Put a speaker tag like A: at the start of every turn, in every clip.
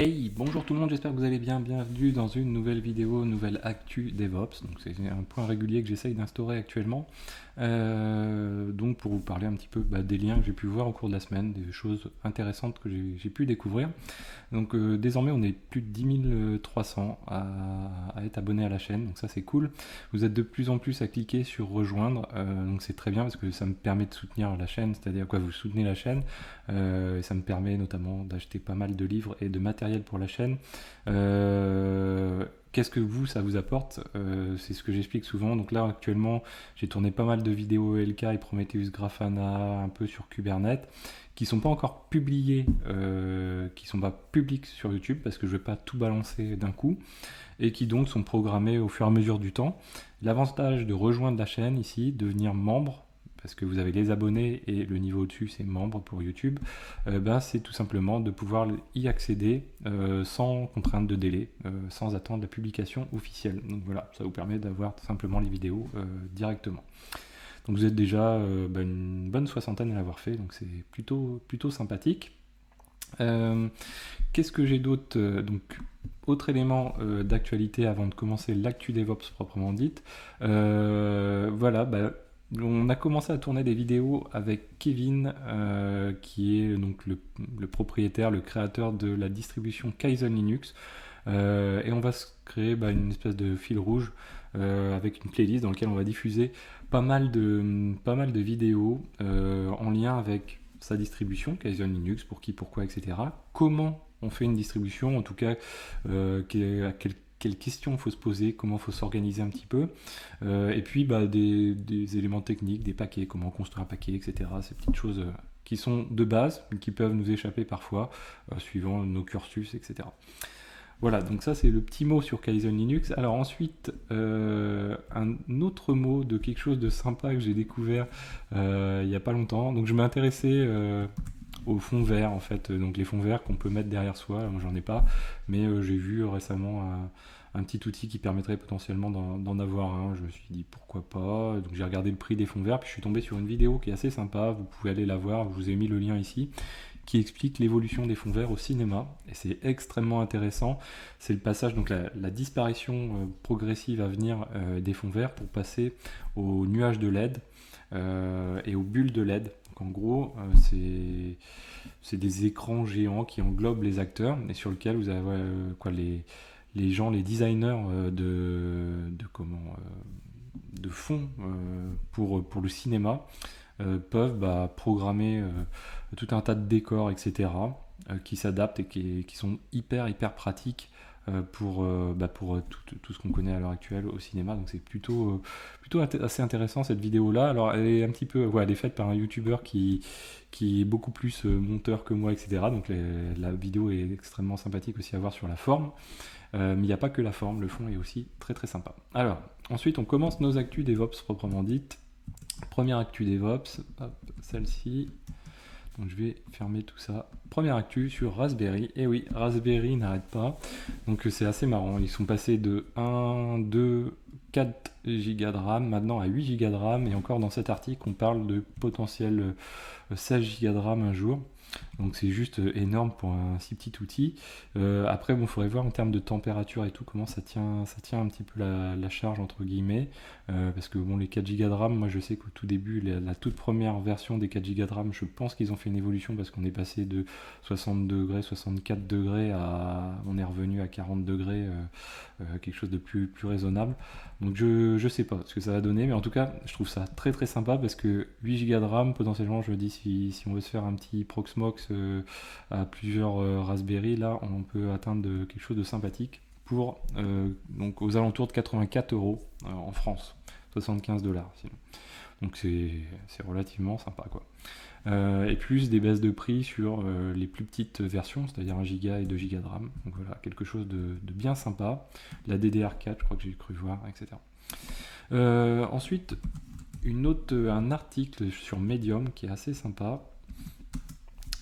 A: Hey, bonjour tout le monde, j'espère que vous allez bien. Bienvenue dans une nouvelle vidéo, nouvelle actu DevOps. Donc c'est un point régulier que j'essaye d'instaurer actuellement. Donc pour vous parler un petit peu des liens que j'ai pu voir au cours de la semaine, des choses intéressantes que j'ai pu découvrir. Donc désormais on est plus de 10 300 à être abonnés à la chaîne, donc ça c'est cool. Vous êtes de plus en plus à cliquer sur rejoindre, donc c'est très bien parce que ça me permet de soutenir la chaîne, c'est-à-dire quoi, vous soutenez la chaîne, et ça me permet notamment d'acheter pas mal de livres et de matériel pour la chaîne. Qu'est-ce que ça vous apporte? C'est ce que j'explique souvent. Donc là, actuellement, j'ai tourné pas mal de vidéos ELK et Prometheus Grafana, un peu sur Kubernetes, qui sont pas encore publiés, qui sont pas publics sur YouTube, parce que je vais pas tout balancer d'un coup, et qui donc sont programmés au fur et à mesure du temps. L'avantage de rejoindre la chaîne ici, devenir membre, parce que vous avez les abonnés et le niveau au-dessus c'est membre pour YouTube, c'est tout simplement de pouvoir y accéder sans contrainte de délai, sans attendre la publication officielle. Donc voilà, ça vous permet d'avoir tout simplement les vidéos directement. Donc vous êtes déjà une bonne soixantaine à l'avoir fait, donc c'est plutôt sympathique. Qu'est-ce que j'ai d'autre? Donc autre élément d'actualité avant de commencer l'actu DevOps proprement dite. On a commencé à tourner des vidéos avec Kevin, qui est donc le propriétaire, le créateur de la distribution Kaizen Linux. Et on va se créer une espèce de fil rouge avec une playlist dans laquelle on va diffuser pas mal de vidéos en lien avec sa distribution Kaizen Linux, pour qui, pourquoi, etc. Comment on fait une distribution, en tout cas, quelles questions il faut se poser, comment il faut s'organiser un petit peu, et puis des éléments techniques, des paquets, comment construire un paquet, etc. Ces petites choses qui sont de base, mais qui peuvent nous échapper parfois, suivant nos cursus, etc. Voilà, donc ça c'est le petit mot sur Kaizen Linux. Alors ensuite, un autre mot de quelque chose de sympa que j'ai découvert il n'y a pas longtemps. Donc je m'intéressais aux fonds verts en fait, donc les fonds verts qu'on peut mettre derrière soi. Moi j'en ai pas, mais j'ai vu récemment un petit outil qui permettrait potentiellement d'en avoir un. Je me suis dit pourquoi pas. Donc j'ai regardé le prix des fonds verts, puis je suis tombé sur une vidéo qui est assez sympa. Vous pouvez aller la voir, je vous ai mis le lien ici, qui explique l'évolution des fonds verts au cinéma, et c'est extrêmement intéressant. C'est le passage, donc la disparition progressive à venir des fonds verts pour passer aux nuages de LED et aux bulles de LED. Donc en gros, c'est des écrans géants qui englobent les acteurs et sur lesquels vous avez les gens, les designers de fond pour le cinéma peuvent programmer tout un tas de décors, etc., qui s'adaptent et qui sont hyper pratiques pour tout ce qu'on connaît à l'heure actuelle au cinéma. Donc c'est plutôt assez intéressant cette vidéo là. Alors elle est un petit peu, elle est faite par un YouTuber qui est beaucoup plus monteur que moi, etc. Donc la vidéo est extrêmement sympathique aussi à voir sur la forme. Mais il n'y a pas que la forme, le fond est aussi très sympa. Alors ensuite on commence nos actus DevOps proprement dites. Première actu DevOps, hop, celle-ci. Donc je vais fermer tout ça. Première actu sur Raspberry. Et oui, Raspberry n'arrête pas. Donc c'est assez marrant. Ils sont passés de 1, 2, 4 Go de RAM maintenant à 8 Go de RAM. Et encore dans cet article, on parle de potentiel 16 Go de RAM un jour. Donc c'est juste énorme pour un si petit outil. Après, il faudrait voir en termes de température et tout comment ça tient un petit peu la charge entre guillemets. Parce que les 4 Go de RAM, moi je sais qu'au tout début, la toute première version des 4 Go de RAM, je pense qu'ils ont fait une évolution parce qu'on est passé de 60 degrés, 64 degrés on est revenu à 40 degrés, quelque chose de plus raisonnable. Donc je sais pas ce que ça va donner, mais en tout cas, je trouve ça très sympa parce que 8 Go de RAM, potentiellement, je me dis, si on veut se faire un petit Proxmox à plusieurs Raspberry, là, on peut atteindre quelque chose de sympathique pour donc aux alentours de 84 euros en France, 75 dollars sinon. Donc c'est relativement sympa quoi. Et plus des baisses de prix sur les plus petites versions, c'est-à-dire 1 Go et 2 Go de RAM. Donc voilà, quelque chose de bien sympa. La DDR4, je crois que j'ai cru voir, etc. Ensuite, un article sur Medium qui est assez sympa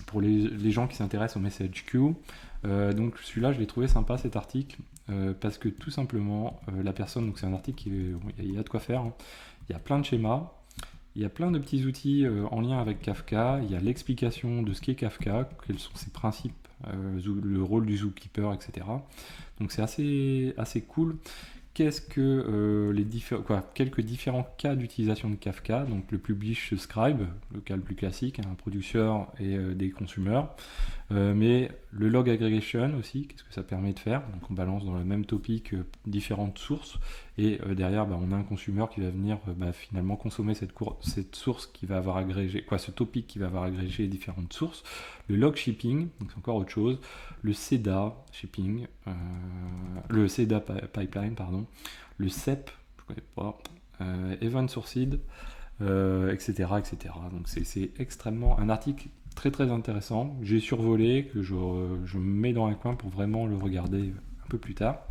A: pour les gens qui s'intéressent au message queue. Donc celui-là, je l'ai trouvé sympa cet article parce que tout simplement, la personne, donc c'est un article il y a de quoi faire. Hein. Il y a plein de schémas. Il y a plein de petits outils en lien avec Kafka, il y a l'explication de ce qu'est Kafka, quels sont ses principes le rôle du zookeeper, etc. Donc c'est assez cool. Qu'est-ce que quelques différents cas d'utilisation de Kafka. Donc le publish scribe, le cas le plus classique, un producer et des consumers. Mais le log aggregation aussi, qu'est-ce que ça permet de faire? Donc on balance dans le même topic différentes sources et derrière on a un consumer qui va venir finalement consommer cette source qui va avoir agrégé, ce topic qui va avoir agrégé différentes sources. Le log shipping, donc c'est encore autre chose. Le CEDA shipping, le CEDA pipeline, pardon. Le CEP, je connais pas. Event sourced, etc., etc. Donc c'est extrêmement un article très très intéressant. J'ai survolé, que je me mets dans un coin pour vraiment le regarder un peu plus tard.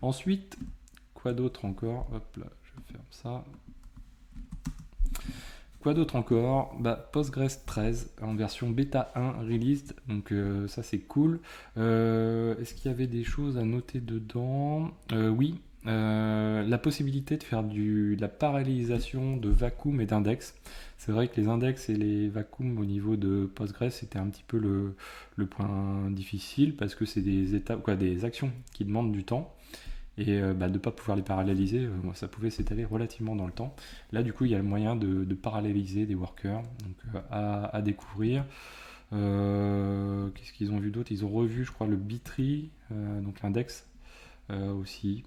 A: Ensuite, quoi d'autre encore? Hop là, je ferme ça. Quoi d'autre encore? Postgres 13 en version bêta 1 released, donc ça c'est cool. Est-ce qu'il y avait des choses à noter dedans? Oui, la possibilité de faire de la parallélisation de vacuum et d'index. C'est vrai que les index et les vacuums au niveau de Postgres c'était un petit peu le point difficile parce que c'est des étapes, des actions qui demandent du temps. Et de ne pas pouvoir les paralléliser, ça pouvait s'étaler relativement dans le temps. Là, du coup, il y a le moyen de paralléliser des workers, donc à découvrir. Qu'est-ce qu'ils ont vu d'autre? Ils ont revu, je crois, le Bitry, donc l'index aussi.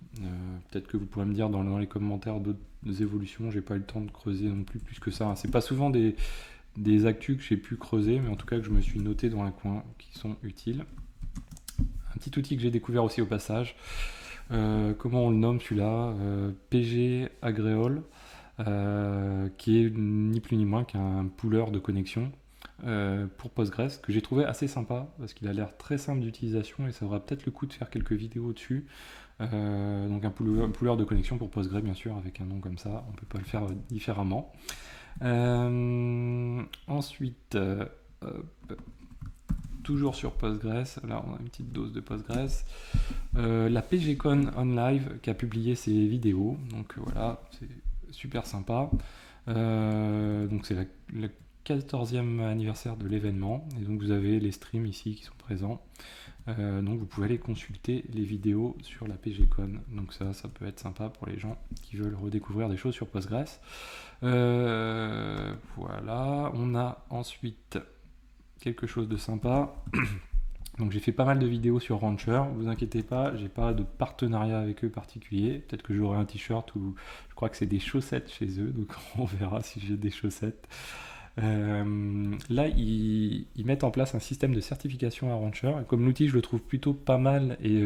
A: Peut-être que vous pourrez me dire dans les commentaires d'autres évolutions. J'ai pas eu le temps de creuser non plus que ça. C'est pas souvent des actus que j'ai pu creuser, mais en tout cas que je me suis noté dans un coin qui sont utiles. Un petit outil que j'ai découvert aussi au passage. Comment on le nomme celui-là? PG Agreol, qui est ni plus ni moins qu'un pooler de connexion pour Postgres, que j'ai trouvé assez sympa parce qu'il a l'air très simple d'utilisation et ça aura peut-être le coup de faire quelques vidéos dessus. Donc un pooler de connexion pour Postgres, bien sûr, avec un nom comme ça, on peut pas le faire différemment. Ensuite, toujours sur Postgres, là on a une petite dose de Postgres. La PGCon OnLive qui a publié ses vidéos, donc voilà, c'est super sympa. Donc c'est le 14e anniversaire de l'événement, et donc vous avez les streams ici qui sont présents. Donc vous pouvez aller consulter les vidéos sur la PGCon, donc ça peut être sympa pour les gens qui veulent redécouvrir des choses sur Postgres. Voilà, on a ensuite quelque chose de sympa. Donc j'ai fait pas mal de vidéos sur Rancher, vous inquiétez pas, j'ai pas de partenariat avec eux particulier, peut-être que j'aurai un t-shirt ou je crois que c'est des chaussettes chez eux, donc on verra si j'ai des chaussettes. Là ils mettent en place un système de certification à Rancher, et comme l'outil je le trouve plutôt pas mal et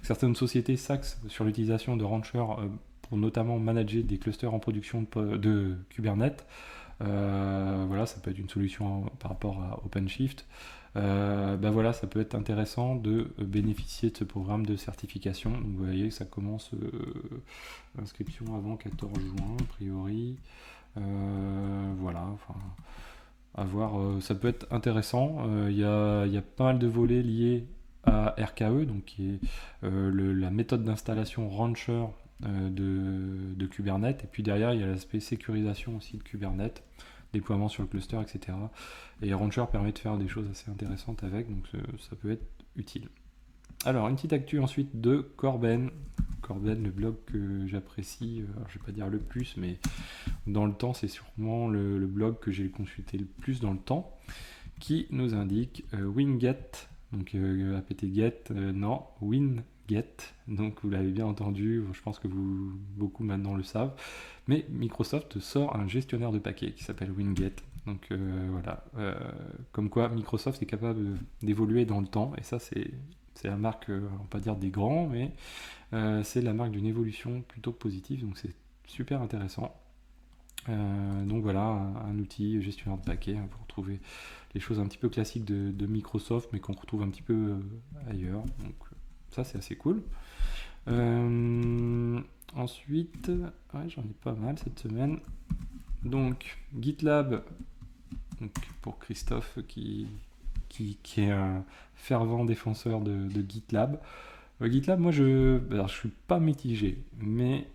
A: certaines sociétés s'axent sur l'utilisation de Rancher pour notamment manager des clusters en production de Kubernetes. Voilà, ça peut être une solution par rapport à OpenShift. Voilà, ça peut être intéressant de bénéficier de ce programme de certification. Donc, vous voyez, ça commence inscription avant 14 juin, a priori. Voilà, enfin, à voir, ça peut être intéressant. Il y a pas mal de volets liés à RKE, donc qui est la méthode d'installation Rancher de Kubernetes. Et puis derrière, il y a l'aspect sécurisation aussi de Kubernetes, déploiement sur le cluster, etc. Et Rancher permet de faire des choses assez intéressantes avec, donc ça peut être utile. Alors, une petite actu ensuite de Corben. Corben, le blog que j'apprécie, alors je vais pas dire le plus, mais dans le temps, c'est sûrement le blog que j'ai consulté le plus dans le temps, qui nous indique Winget, donc apt-get, non, Winget, donc vous l'avez bien entendu, je pense que beaucoup maintenant le savent, mais Microsoft sort un gestionnaire de paquets qui s'appelle Winget. Donc voilà, comme quoi Microsoft est capable d'évoluer dans le temps, et ça c'est la marque, on va pas dire des grands, mais c'est la marque d'une évolution plutôt positive, donc c'est super intéressant. Donc voilà, un outil gestionnaire de paquets pour trouver les choses un petit peu classiques de Microsoft, mais qu'on retrouve un petit peu ailleurs. Donc ça c'est assez cool. Ensuite, j'en ai pas mal cette semaine. Donc GitLab, donc pour Christophe qui est un fervent défenseur de GitLab. GitLab, moi je suis pas mitigé, mais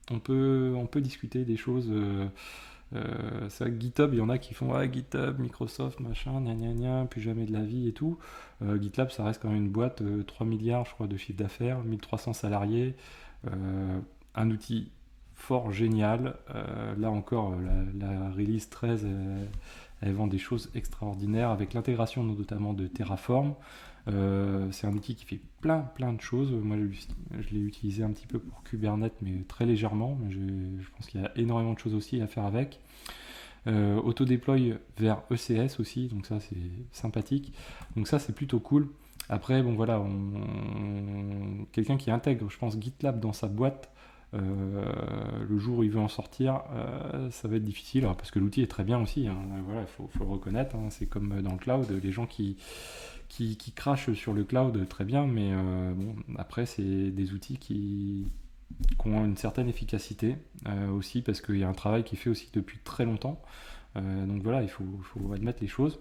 A: on peut discuter des choses C'est vrai que GitHub, il y en a qui font GitHub, Microsoft, machin, gna gna gna, plus jamais de la vie et tout. GitLab, ça reste quand même une boîte, 3 milliards, je crois, de chiffre d'affaires, 1300 salariés, un outil fort génial. Là encore, la release 13, elle vend des choses extraordinaires avec l'intégration notamment de Terraform. C'est un outil qui fait plein de choses. Moi, je l'ai utilisé un petit peu pour Kubernetes, mais très légèrement. Mais je pense qu'il y a énormément de choses aussi à faire avec. Auto-deploy vers ECS aussi, donc ça c'est sympathique. Donc ça c'est plutôt cool. Après, bon voilà, quelqu'un qui intègre, je pense, GitLab dans sa boîte, le jour où il veut en sortir, ça va être difficile, alors, parce que l'outil est très bien aussi, hein. Voilà, faut le reconnaître, hein. C'est comme dans le cloud, les gens qui crachent sur le cloud, très bien, mais bon, après c'est des outils qui ont une certaine efficacité aussi, parce qu'il y a un travail qui est fait aussi depuis très longtemps. Donc voilà, il faut admettre les choses.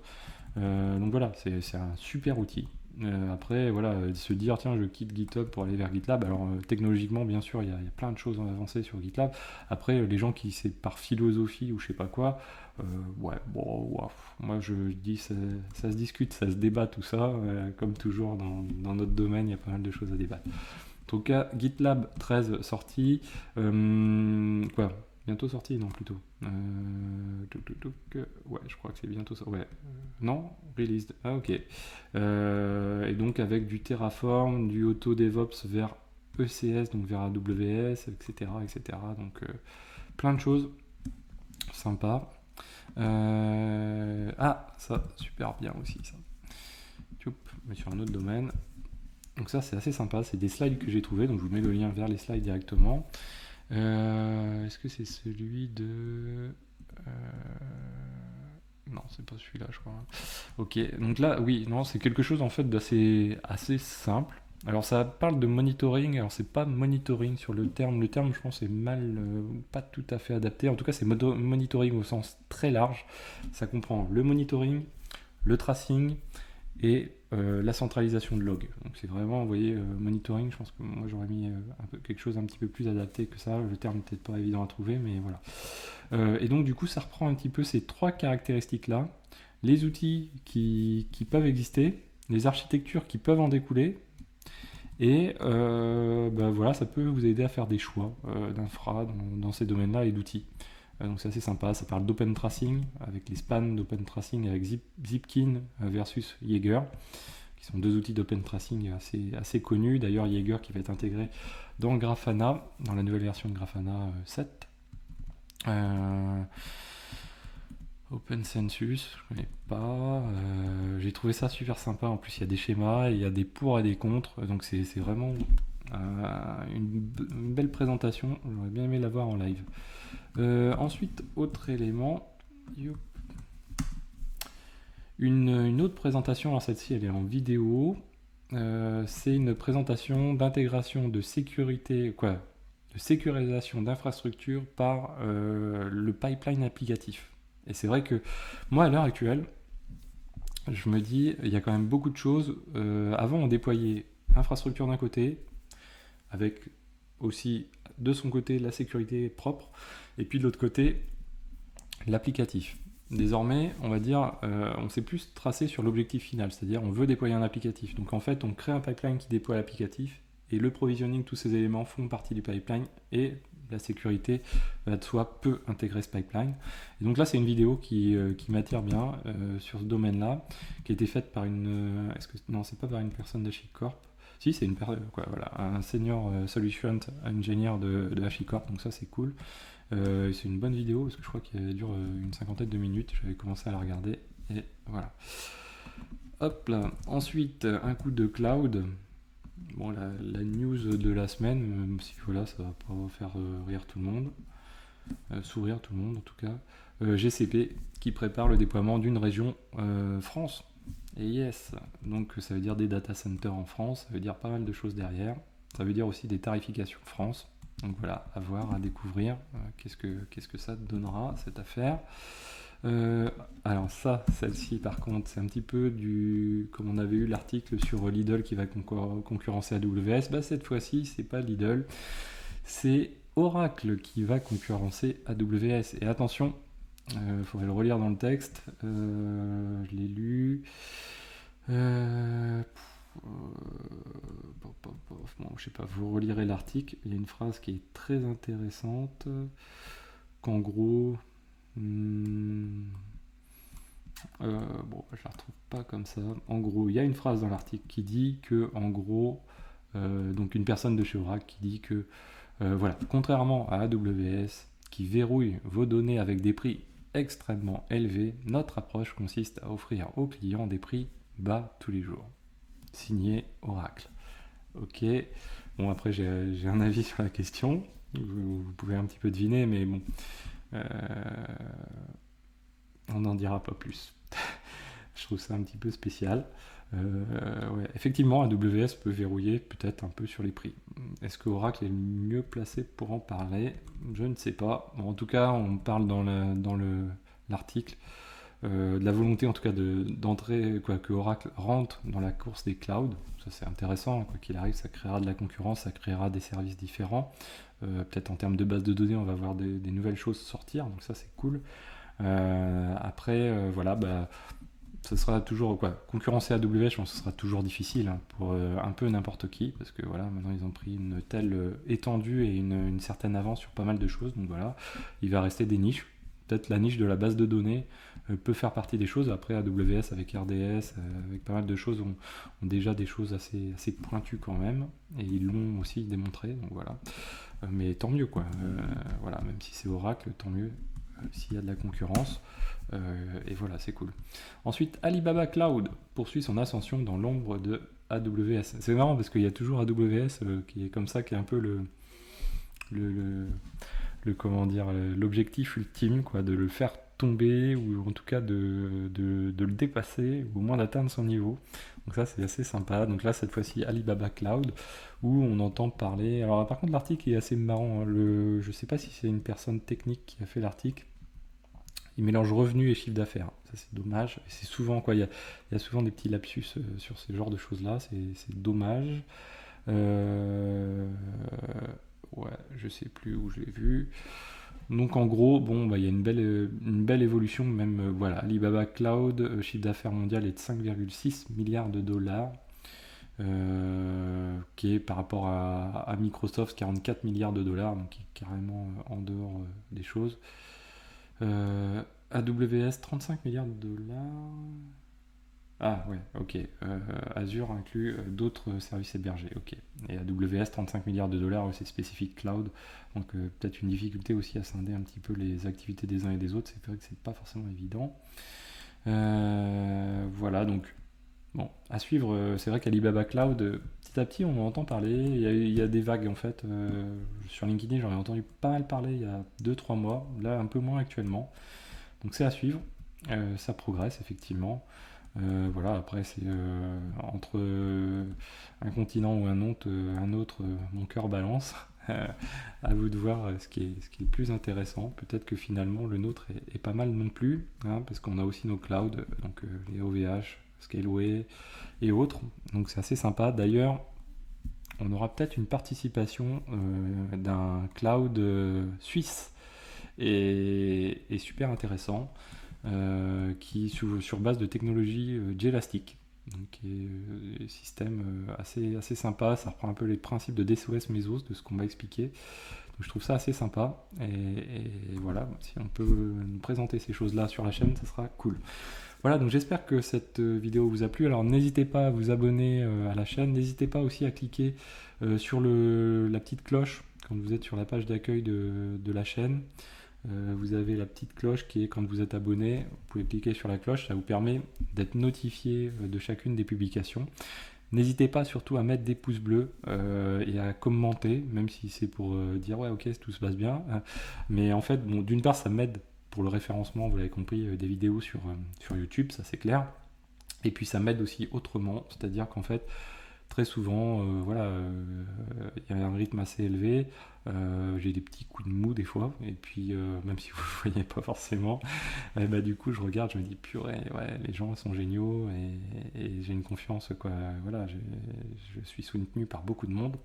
A: Donc voilà, c'est un super outil. Après, voilà, se dire tiens, je quitte GitHub pour aller vers GitLab. Alors technologiquement, bien sûr, il y a plein de choses à avancer sur GitLab. Après, les gens qui c'est par philosophie ou je sais pas quoi, ouais, bon, wow. Moi je dis ça se discute, ça se débat tout ça. Comme toujours dans notre domaine, il y a pas mal de choses à débattre. En tout cas, GitLab 13 sorti. Quoi, bientôt sorti, non, plutôt. Ouais, je crois que c'est bientôt ça. Ouais. Non, released. Ah, ok. Et donc avec du Terraform, du Auto DevOps vers ECS, donc vers AWS, etc. etc. Donc plein de choses. Sympa. Ça, super bien aussi, ça. Mais sur un autre domaine. Donc ça, c'est assez sympa. C'est des slides que j'ai trouvé. Donc je vous mets le lien vers les slides directement. Est-ce que c'est celui de... Non, c'est pas celui-là, je crois. Ok, donc là, oui, non, c'est quelque chose en fait d'assez assez simple. Alors ça parle de monitoring, alors c'est pas monitoring sur le terme je pense est mal, pas tout à fait adapté. En tout cas c'est monitoring au sens très large. Ça comprend le monitoring, le tracing et la centralisation de log. Donc c'est vraiment, vous voyez, monitoring, je pense que moi j'aurais mis quelque chose un petit peu plus adapté que ça. Le terme n'est peut-être pas évident à trouver, mais voilà. Et donc du coup ça reprend un petit peu ces trois caractéristiques-là, les outils qui peuvent exister, les architectures qui peuvent en découler, et voilà, ça peut vous aider à faire des choix d'infra dans ces domaines-là et d'outils. Donc c'est assez sympa, ça parle d'open tracing, avec les spans d'open tracing avec Zipkin versus Jaeger, qui sont deux outils d'open tracing assez connus. D'ailleurs Jaeger qui va être intégré dans Grafana, dans la nouvelle version de Grafana 7. OpenCensus, je connais pas. J'ai trouvé ça super sympa. En plus, il y a des schémas, il y a des pour et des contre. Donc, c'est vraiment une belle présentation. J'aurais bien aimé la voir en live. Ensuite, autre élément. Une autre présentation. Alors, celle-ci, elle est en vidéo. C'est une présentation d'intégration de sécurité, de sécurisation d'infrastructures par le pipeline applicatif. Et c'est vrai que moi, à l'heure actuelle, je me dis, il y a quand même beaucoup de choses. Avant, on déployait l'infrastructure d'un côté, avec aussi de son côté la sécurité propre, et puis de l'autre côté, l'applicatif. Désormais, on va dire, on s'est plus tracé sur l'objectif final, c'est-à-dire on veut déployer un applicatif. Donc en fait, on crée un pipeline qui déploie l'applicatif, et le provisioning, tous ces éléments font partie du pipeline, et la sécurité va de soi peut intégrer ce pipeline. Et donc là, c'est une vidéo qui m'attire bien sur ce domaine-là, qui a été faite par une... non, c'est pas par une personne d'HashiCorp. Si, c'est un senior solution engineer de HashiCorp, donc ça c'est cool. C'est une bonne vidéo parce que je crois qu'elle dure une cinquantaine de minutes. J'avais commencé à la regarder et voilà. Hop là. Ensuite, un coup de cloud. Bon, la news de la semaine, même si voilà, ça va pas faire rire tout le monde, sourire tout le monde en tout cas. GCP qui prépare le déploiement d'une région France. Et yes, donc ça veut dire des data centers en France, ça veut dire pas mal de choses derrière. Ça veut dire aussi des tarifications France. Donc voilà, à voir, à découvrir. Qu'est-ce que ça donnera cette affaire. Alors celle-ci par contre, c'est un petit peu comme on avait eu l'article sur Lidl qui va concurrencer AWS. Cette fois-ci, c'est pas Lidl, c'est Oracle qui va concurrencer AWS. Et attention, Faudrait le relire dans le texte. Je l'ai lu. Bon, je sais pas, vous relirez l'article. Il y a une phrase qui est très intéressante. Qu'en gros. Bon, je la retrouve pas comme ça. En gros, il y a une phrase dans l'article qui dit que, en gros, donc une personne de chez Oracle qui dit que, voilà, contrairement à AWS qui verrouille vos données avec des prix extrêmement élevés, notre approche consiste à offrir aux clients des prix bas tous les jours. Signé Oracle. Ok. Bon, après, j'ai un avis sur la question. Vous pouvez un petit peu deviner, mais bon. On n'en dira pas plus. Je trouve ça un petit peu spécial. Ouais. Effectivement, AWS peut verrouiller peut-être un peu sur les prix. Est-ce que Oracle est le mieux placé pour en parler? Je ne sais pas. Bon, en tout cas, on parle dans l'article de la volonté en tout cas d'entrer, que Oracle rentre dans la course des clouds. Ça c'est intéressant, quoi qu'il arrive, ça créera de la concurrence, ça créera des services différents. Peut-être en termes de base de données, on va voir des nouvelles choses sortir, donc ça c'est cool. Après, voilà, ça sera toujours concurrencer AWS, je pense que ce sera toujours difficile pour un peu n'importe qui, parce que voilà, maintenant ils ont pris une telle étendue et une certaine avance sur pas mal de choses, donc voilà, il va rester des niches. Peut-être la niche de la base de données peut faire partie des choses. Après, AWS avec RDS, avec pas mal de choses, ont déjà des choses assez pointues quand même, et ils l'ont aussi démontré, donc voilà. Mais tant mieux, quoi. Voilà, même si c'est Oracle, tant mieux s'il y a de la concurrence. Et voilà, c'est cool. Ensuite, Alibaba Cloud poursuit son ascension dans l'ombre de AWS. C'est marrant parce qu'il y a toujours AWS qui est comme ça, qui est un peu comment dire, l'objectif ultime, quoi, de le faire tomber ou en tout cas de le dépasser ou au moins d'atteindre son niveau. Donc ça c'est assez sympa. Donc là cette fois-ci Alibaba Cloud où on entend parler. Alors par contre l'article est assez marrant. Je sais pas si c'est une personne technique qui a fait l'article. Il mélange revenus et chiffre d'affaires. Ça c'est dommage. Et c'est souvent quoi. Il y a souvent des petits lapsus sur ce genre de choses là. C'est dommage. Ouais, je sais plus où je l'ai vu. Donc en gros, bon, il y a une belle évolution, même voilà, Alibaba Cloud, chiffre d'affaires mondial est de 5,6 milliards de dollars, qui est par rapport à Microsoft 44 milliards de dollars, donc qui est carrément en dehors des choses. AWS 35 milliards de dollars. Ah ouais, ok. Azure inclut d'autres services hébergés, ok. Et AWS 35 milliards de dollars, c'est spécifique cloud, donc peut-être une difficulté aussi à scinder un petit peu les activités des uns et des autres, c'est vrai que c'est pas forcément évident. Voilà, donc bon, à suivre, c'est vrai qu'Alibaba Cloud, petit à petit on en entend parler, il y a des vagues en fait, sur LinkedIn j'en ai entendu pas mal parler il y a 2-3 mois, là un peu moins actuellement, donc c'est à suivre, ça progresse effectivement. Voilà, après c'est entre un continent ou un autre, mon cœur balance. À vous de voir ce qui est le plus intéressant. Peut-être que finalement le nôtre est pas mal non plus, parce qu'on a aussi nos clouds, donc les OVH, Scaleway et autres. Donc c'est assez sympa. D'ailleurs, on aura peut-être une participation d'un cloud suisse et super intéressant. Qui est sur base de technologie Jelastic, donc qui est un système assez sympa. Ça reprend un peu les principes de DSOS Mesos, de ce qu'on m'a expliqué. Donc je trouve ça assez sympa. Et voilà, si on peut nous présenter ces choses-là sur la chaîne, ça sera cool. Voilà, donc j'espère que cette vidéo vous a plu. Alors n'hésitez pas à vous abonner à la chaîne. N'hésitez pas aussi à cliquer sur la petite cloche quand vous êtes sur la page d'accueil de la chaîne. Vous avez la petite cloche qui est quand vous êtes abonné, vous pouvez cliquer sur la cloche, ça vous permet d'être notifié de chacune des publications. N'hésitez pas surtout à mettre des pouces bleus et à commenter, même si c'est pour dire ouais ok tout se passe bien. Mais en fait, bon, d'une part ça m'aide pour le référencement, vous l'avez compris, des vidéos sur YouTube, ça c'est clair. Et puis ça m'aide aussi autrement, c'est-à-dire qu'en fait, très souvent, voilà, il y a un rythme assez élevé. J'ai des petits coups de mou des fois, et puis même si vous ne voyez pas forcément, du coup je regarde, je me dis purée, ouais, les gens sont géniaux et j'ai une confiance, quoi. Voilà, je suis soutenu par beaucoup de monde.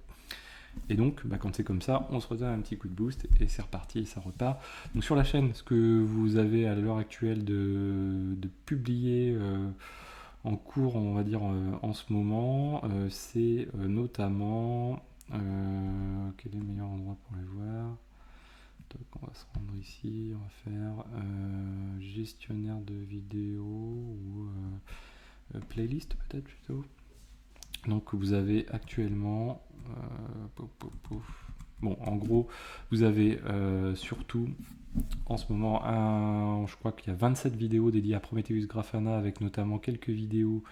A: Et donc, quand c'est comme ça, on se redonne un petit coup de boost et c'est reparti et ça repart. Donc sur la chaîne, ce que vous avez à l'heure actuelle de publier en cours, on va dire en ce moment, c'est notamment... quel est le meilleur endroit pour les voir? Donc on va se rendre ici, on va faire gestionnaire de vidéos ou playlist peut-être plutôt. Donc vous avez actuellement, bon en gros vous avez surtout en ce moment je crois qu'il y a 27 vidéos dédiées à Prometheus Grafana avec notamment quelques vidéos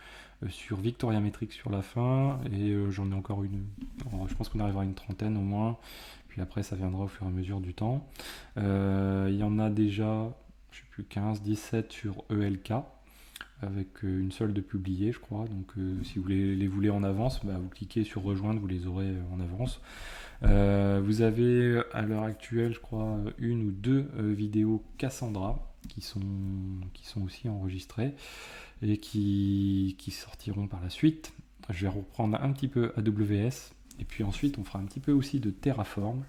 A: sur Victoria Metrics sur la fin et j'en ai encore je pense qu'on arrivera à une trentaine au moins, puis après ça viendra au fur et à mesure du temps. Il y en a déjà, je sais plus, 15, 17 sur ELK avec une seule de publiée je crois, donc si vous les voulez en avance, vous cliquez sur rejoindre, vous les aurez en avance. Vous avez à l'heure actuelle je crois une ou deux vidéos Cassandra qui sont aussi enregistrées et qui sortiront par la suite. Je vais reprendre un petit peu AWS et puis ensuite on fera un petit peu aussi de Terraform.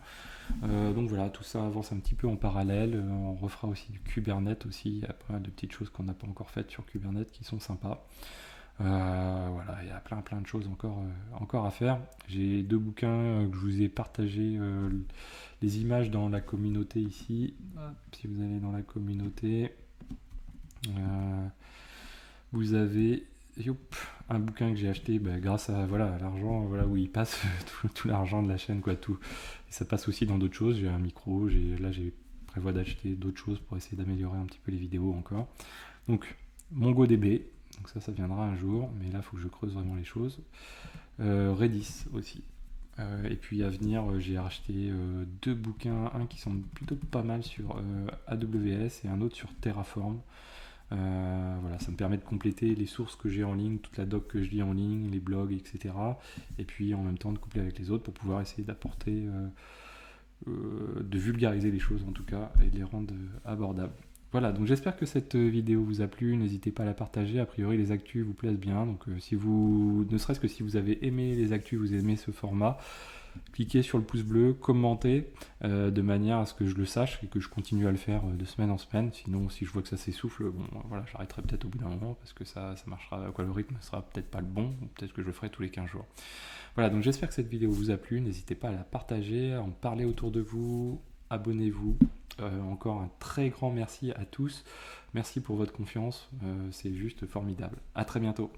A: Donc voilà, tout ça avance un petit peu en parallèle. On refera aussi du Kubernetes aussi. Il y a pas mal de petites choses qu'on n'a pas encore faites sur Kubernetes qui sont sympas. Voilà, il y a plein de choses encore à faire. J'ai 2 bouquins que je vous ai partagé les images dans la communauté ici. Si vous allez dans la communauté, vous avez un bouquin que j'ai acheté grâce à l'argent où il passe tout l'argent de la chaîne tout. Et ça passe aussi dans d'autres choses. J'ai un micro, j'ai prévois d'acheter d'autres choses pour essayer d'améliorer un petit peu les vidéos encore. Donc MongoDB, donc ça viendra un jour, mais là il faut que je creuse vraiment les choses. Redis aussi. Et puis à venir, j'ai racheté 2 bouquins, un qui sont plutôt pas mal sur AWS et un autre sur Terraform. Voilà, ça me permet de compléter les sources que j'ai en ligne, toute la doc que je lis en ligne, les blogs, etc. Et puis en même temps de coupler avec les autres pour pouvoir essayer d'apporter, de vulgariser les choses en tout cas et de les rendre abordables. Voilà, donc j'espère que cette vidéo vous a plu, n'hésitez pas à la partager, a priori les actus vous plaisent bien, donc ne serait-ce que si vous avez aimé les actus, vous aimez ce format, cliquez sur le pouce bleu, commentez de manière à ce que je le sache et que je continue à le faire de semaine en semaine. Sinon, si je vois que ça s'essouffle, j'arrêterai peut-être au bout d'un moment parce que ça marchera, le rythme sera peut-être pas le bon, ou peut-être que je le ferai tous les 15 jours. Voilà, donc j'espère que cette vidéo vous a plu, n'hésitez pas à la partager, à en parler autour de vous, abonnez-vous. Encore un très grand merci à tous, merci pour votre confiance, c'est juste formidable. À très bientôt.